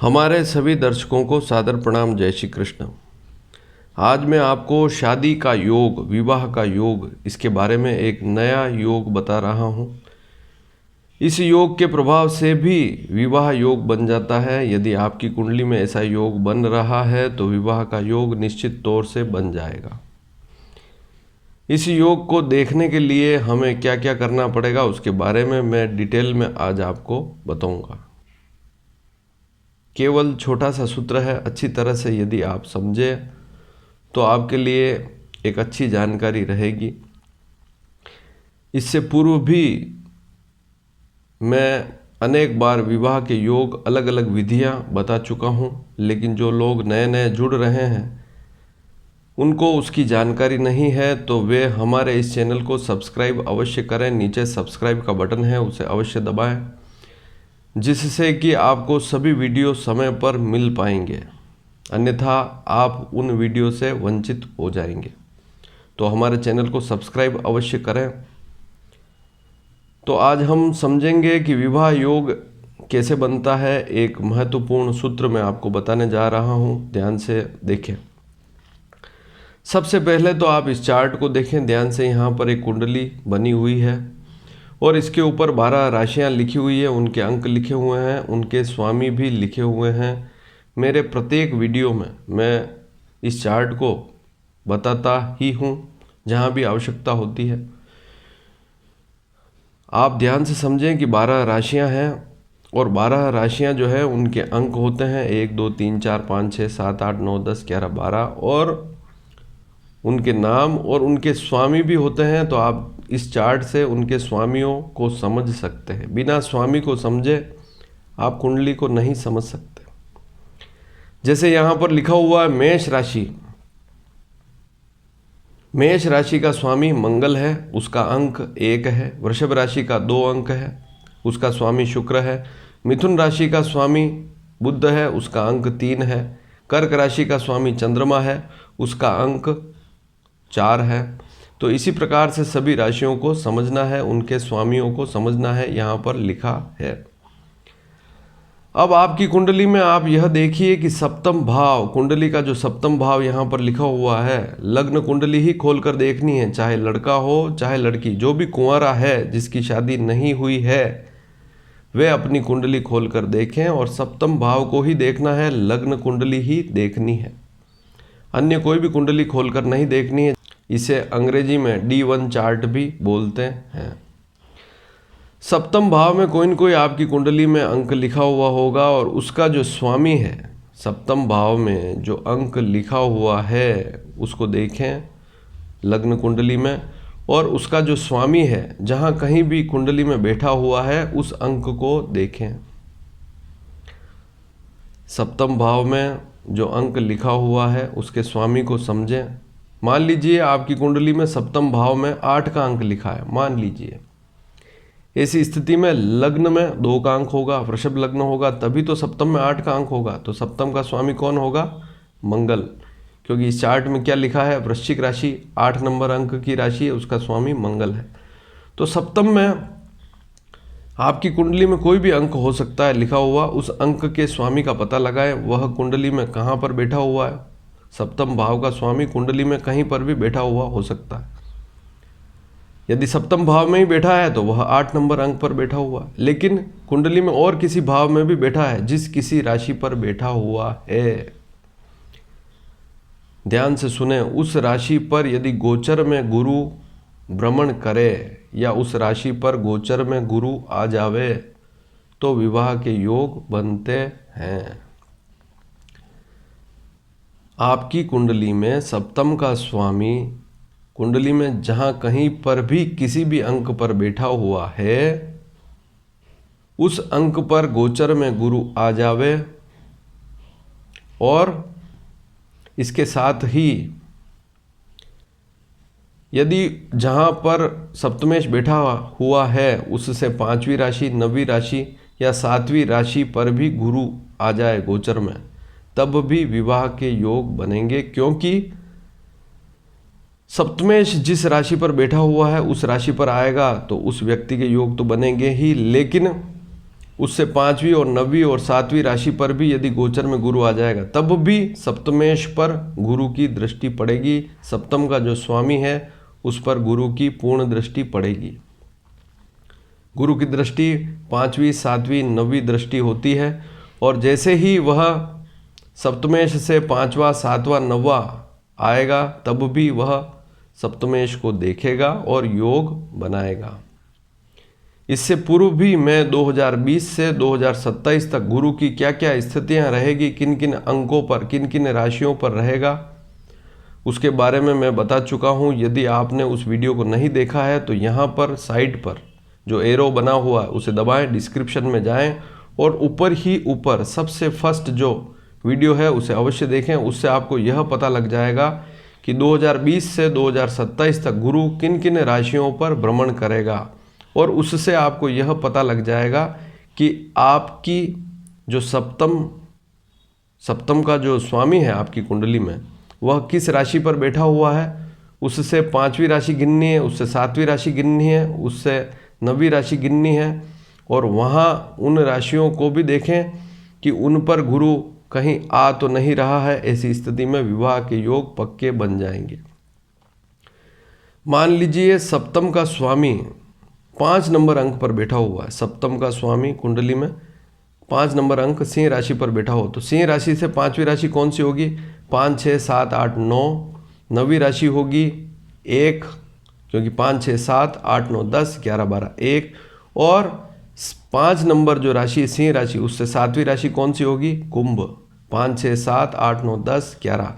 हमारे सभी दर्शकों को सादर प्रणाम। जय श्री कृष्ण। आज मैं आपको शादी का योग, विवाह का योग, इसके बारे में एक नया योग बता रहा हूँ। इस योग के प्रभाव से भी विवाह योग बन जाता है। यदि आपकी कुंडली में ऐसा योग बन रहा है तो विवाह का योग निश्चित तौर से बन जाएगा। इस योग को देखने के लिए हमें क्या क्या करना पड़ेगा उसके बारे में मैं डिटेल में आज आपको बताऊंगा। केवल छोटा सा सूत्र है, अच्छी तरह से यदि आप समझे तो आपके लिए एक अच्छी जानकारी रहेगी। इससे पूर्व भी मैं अनेक बार विवाह के योग, अलग अलग विधियां बता चुका हूं, लेकिन जो लोग नए नए जुड़ रहे हैं उनको उसकी जानकारी नहीं है, तो वे हमारे इस चैनल को सब्सक्राइब अवश्य करें। नीचे सब्सक्राइब का बटन है, उसे अवश्य दबाएं, जिससे कि आपको सभी वीडियो समय पर मिल पाएंगे, अन्यथा आप उन वीडियो से वंचित हो जाएंगे। तो हमारे चैनल को सब्सक्राइब अवश्य करें। तो आज हम समझेंगे कि विवाह योग कैसे बनता है। एक महत्वपूर्ण सूत्र मैं आपको बताने जा रहा हूं, ध्यान से देखें। सबसे पहले तो आप इस चार्ट को देखें ध्यान से। यहाँ पर एक कुंडली बनी हुई है और इसके ऊपर 12 राशियाँ लिखी हुई है, उनके अंक लिखे हुए हैं, उनके स्वामी भी लिखे हुए हैं। मेरे प्रत्येक वीडियो में मैं इस चार्ट को बताता ही हूँ जहाँ भी आवश्यकता होती है। आप ध्यान से समझें कि 12 राशियाँ हैं और 12 राशियाँ जो है उनके अंक होते हैं 1 2 3 4 5 6 7 8 9 10 11 12 और उनके नाम और उनके स्वामी भी होते हैं। तो आप इस चार्ट से उनके स्वामियों को समझ सकते हैं। बिना स्वामी को समझे आप कुंडली को नहीं समझ सकते। जैसे यहाँ पर लिखा हुआ है मेष राशि। मेष राशि का स्वामी मंगल है, उसका अंक 1 है। वृषभ राशि का 2 अंक है, उसका स्वामी शुक्र है। मिथुन राशि का स्वामी बुध है, उसका अंक 3 है। कर्क राशि का स्वामी चंद्रमा है, उसका अंक 4 है। तो इसी प्रकार से सभी राशियों को समझना है, उनके स्वामियों को समझना है, यहाँ पर लिखा है। अब आपकी कुंडली में आप यह देखिए कि सप्तम भाव, कुंडली का जो सप्तम भाव यहाँ पर लिखा हुआ है, लग्न कुंडली ही खोलकर देखनी है, चाहे लड़का हो चाहे लड़की। जो भी कुंवारा है, जिसकी शादी नहीं हुई है, वे अपनी कुंडली खोलकर देखें और सप्तम भाव को ही देखना है, लग्न कुंडली ही देखनी है, अन्य कोई भी कुंडली खोलकर नहीं देखनी है। इसे अंग्रेजी में D1 चार्ट भी बोलते हैं। सप्तम भाव में कोई न कोई आपकी कुंडली में अंक लिखा हुआ होगा और उसका जो स्वामी है, सप्तम भाव में जो अंक लिखा हुआ है उसको देखें लग्न कुंडली में, और उसका जो स्वामी है जहाँ कहीं भी कुंडली में बैठा हुआ है उस अंक को देखें। सप्तम भाव में जो अंक लिखा हुआ है उसके स्वामी को समझें। मान लीजिए आपकी कुंडली में सप्तम भाव में 8 का अंक लिखा है, मान लीजिए। ऐसी स्थिति में लग्न में 2 का अंक होगा, वृषभ लग्न होगा, तभी तो सप्तम में 8 का अंक होगा। तो सप्तम का स्वामी कौन होगा? मंगल, क्योंकि इस चार्ट में क्या लिखा है? वृश्चिक राशि 8 नंबर अंक की राशि है, उसका स्वामी मंगल है। तो सप्तम में आपकी कुंडली में कोई भी अंक हो सकता है लिखा हुआ, उस अंक के स्वामी का पता लगाएं, वह कुंडली में कहाँ पर बैठा हुआ है। सप्तम भाव का स्वामी कुंडली में कहीं पर भी बैठा हुआ हो सकता है। यदि सप्तम भाव में ही बैठा है तो वह 8 नंबर अंक पर बैठा हुआ, लेकिन कुंडली में और किसी भाव में भी बैठा है, जिस किसी राशि पर बैठा हुआ है, ध्यान से सुने। उस राशि पर यदि गोचर में गुरु भ्रमण करे या उस राशि पर गोचर में गुरु आ जावे तो विवाह के योग बनते हैं। आपकी कुंडली में सप्तम का स्वामी कुंडली में जहाँ कहीं पर भी किसी भी अंक पर बैठा हुआ है, उस अंक पर गोचर में गुरु आ जावे और इसके साथ ही यदि जहाँ पर सप्तमेश बैठा हुआ है उससे 5वीं राशि, 9वीं राशि या 7वीं राशि पर भी गुरु आ जाए गोचर में, तब भी विवाह के योग बनेंगे। क्योंकि सप्तमेश जिस राशि पर बैठा हुआ है उस राशि पर आएगा तो उस व्यक्ति के योग तो बनेंगे ही, लेकिन उससे 5वीं और 9वीं और 7वीं राशि पर भी यदि गोचर में गुरु आ जाएगा तब भी सप्तमेश पर गुरु की दृष्टि पड़ेगी। सप्तम का जो स्वामी है उस पर गुरु की पूर्ण दृष्टि पड़ेगी। गुरु की दृष्टि 5वीं 7वीं 9वीं दृष्टि होती है और जैसे ही वह सप्तमेश से 5वां 7वां 9वां आएगा तब भी वह सप्तमेश को देखेगा और योग बनाएगा। इससे पूर्व भी मैं 2020 से 2027 तक गुरु की क्या क्या स्थितियां रहेगी, किन किन अंकों पर, किन किन राशियों पर रहेगा, उसके बारे में मैं बता चुका हूं। यदि आपने उस वीडियो को नहीं देखा है तो यहाँ पर साइड पर जो एरो बना हुआ है उसे दबाएं, डिस्क्रिप्शन में जाएं और ऊपर ही ऊपर सबसे फर्स्ट जो वीडियो है उसे अवश्य देखें। उससे आपको यह पता लग जाएगा कि 2020 से 2027 तक गुरु किन किन राशियों पर भ्रमण करेगा और उससे आपको यह पता लग जाएगा कि आपकी जो सप्तम का जो स्वामी है आपकी कुंडली में वह किस राशि पर बैठा हुआ है। उससे 5वीं राशि गिननी है, उससे 7वीं राशि गिननी है, उससे 9वीं राशि गिननी है और वहाँ उन राशियों को भी देखें कि उन पर गुरु कहीं आ तो नहीं रहा है। ऐसी स्थिति में विवाह के योग पक्के बन जाएंगे। मान लीजिए सप्तम का स्वामी 5 नंबर अंक पर बैठा हुआ है। सप्तम का स्वामी कुंडली में 5 नंबर अंक सिंह राशि पर बैठा हो तो सिंह राशि से 5वीं राशि कौन सी होगी? 5 6 7 8 9। 9वीं राशि होगी 1, क्योंकि 5 6 7 8 9 10 11 12 1। और 5 नंबर जो राशि सिंह राशि उससे 7वीं राशि कौन सी होगी? कुंभ। 5 6 7 8 9 10 11।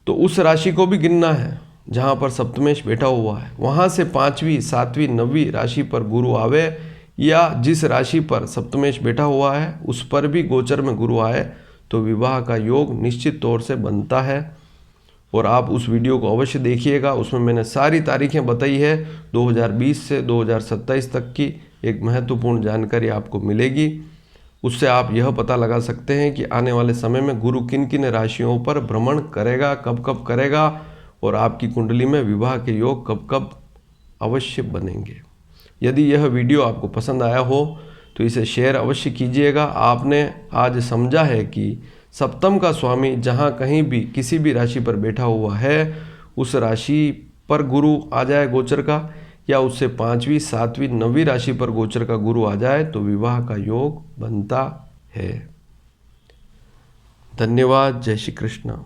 तो उस राशि को भी गिनना है जहाँ पर सप्तमेश बैठा हुआ है। वहाँ से 5वीं 7वीं 9वीं राशि पर गुरु आवे या जिस राशि पर सप्तमेश बैठा हुआ है उस पर भी गोचर में गुरु आए तो विवाह का योग निश्चित तौर से बनता है। और आप उस वीडियो को अवश्य देखिएगा, उसमें मैंने सारी तारीखें बताई है। 2020 से 2027 तक की एक महत्वपूर्ण जानकारी आपको मिलेगी। उससे आप यह पता लगा सकते हैं कि आने वाले समय में गुरु किन किन राशियों पर भ्रमण करेगा, कब कब करेगा और आपकी कुंडली में विवाह के योग कब कब अवश्य बनेंगे। यदि यह वीडियो आपको पसंद आया हो तो इसे शेयर अवश्य कीजिएगा। आपने आज समझा है कि सप्तम का स्वामी जहाँ कहीं भी किसी भी राशि पर बैठा हुआ है उस राशि पर गुरु आ जाए गोचर का, या उससे 5वीं 7वीं 9वीं राशि पर गोचर का गुरु आ जाए तो विवाह का योग बनता है। धन्यवाद। जय श्री कृष्ण।